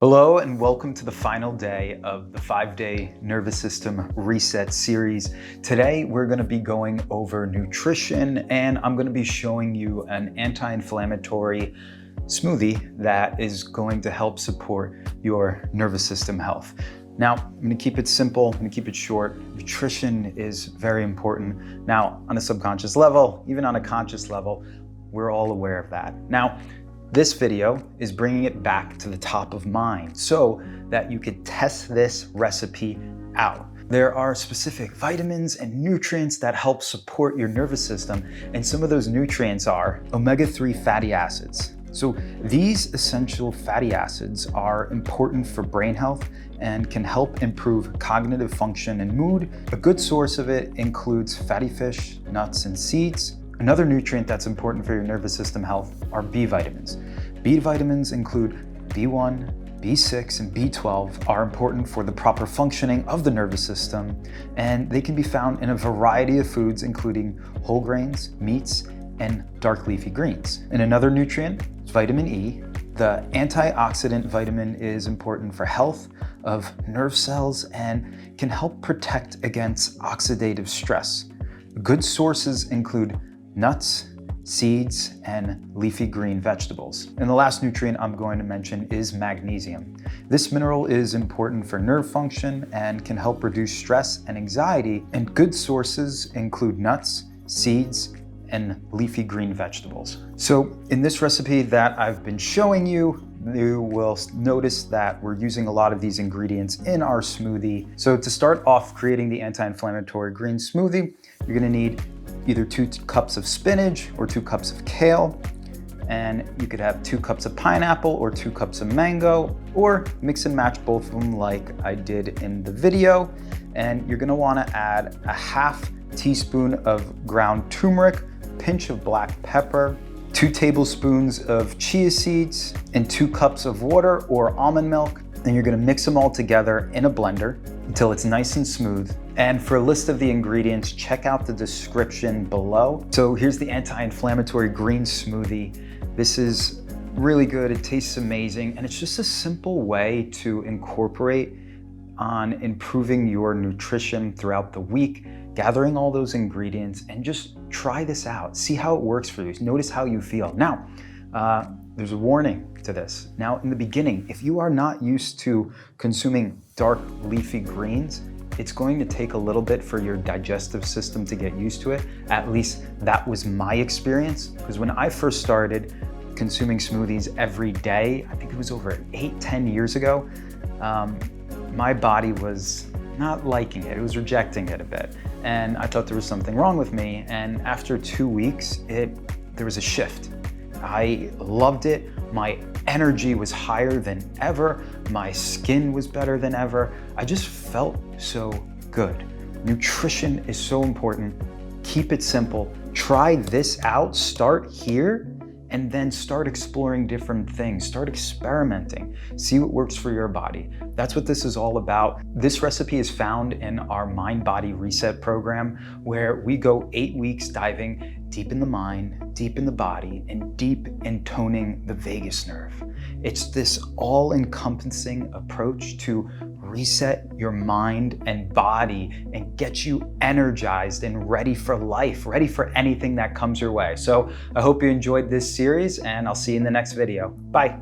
Hello and welcome to the final day of the 5-day nervous system reset series. Today we're going to be going over nutrition and I'm going to be showing you an anti-inflammatory smoothie that is going to help support your nervous system health. Now, I'm going to keep it simple, I'm going to keep it short. Nutrition is very important. Now, on a subconscious level, even on a conscious level, we're all aware of that. Now, this video is bringing it back to the top of mind so that you could test this recipe out. There are specific vitamins and nutrients that help support your nervous system, and some of those nutrients are omega-3 fatty acids. So these essential fatty acids are important for brain health and can help improve cognitive function and mood. A good source of it includes fatty fish, nuts, and seeds. Another nutrient that's important for your nervous system health are B vitamins. B vitamins include B1, B6, and B12 are important for the proper functioning of the nervous system, and they can be found in a variety of foods, including whole grains, meats, and dark leafy greens. And another nutrient is vitamin E. The antioxidant vitamin is important for health of nerve cells and can help protect against oxidative stress. Good sources include nuts, seeds, and leafy green vegetables. And the last nutrient I'm going to mention is magnesium. This mineral is important for nerve function and can help reduce stress and anxiety, and good sources include nuts, seeds, and leafy green vegetables. So in this recipe that I've been showing you, you will notice that we're using a lot of these ingredients in our smoothie. So to start off creating the anti-inflammatory green smoothie, you're gonna need either 2 cups of spinach or 2 cups of kale, and you could have 2 cups of pineapple or 2 cups of mango, or mix and match both of them like I did in the video. And you're gonna wanna add a half teaspoon of ground turmeric, pinch of black pepper, 2 tablespoons of chia seeds, and 2 cups of water or almond milk. And you're gonna mix them all together in a blender until it's nice and smooth. And for a list of the ingredients, check out the description below. So here's the anti-inflammatory green smoothie. This is really good, it tastes amazing, and it's just a simple way to incorporate on improving your nutrition throughout the week, gathering all those ingredients, and just try this out. See how it works for you. Notice how you feel. Now, there's a warning to this. Now, in the beginning, if you are not used to consuming dark leafy greens, it's going to take a little bit for your digestive system to get used to it. At least that was my experience, because when I first started consuming smoothies every day, I think it was over 8-10 years ago, my body was not liking it. It was rejecting it a bit. And I thought there was something wrong with me. And after 2 weeks, there was a shift. I loved it. My energy was higher than ever. My skin was better than ever. I just felt so good. Nutrition is so important. Keep it simple. Try this out. Start here and then start exploring different things. Start experimenting. See what works for your body. That's what this is all about. This recipe is found in our Mind Body Reset program, where we go 8 weeks diving deep in the mind, deep in the body, and deep in toning the vagus nerve. It's this all-encompassing approach to reset your mind and body and get you energized and ready for life, ready for anything that comes your way. So I hope you enjoyed this series, and I'll see you in the next video. Bye.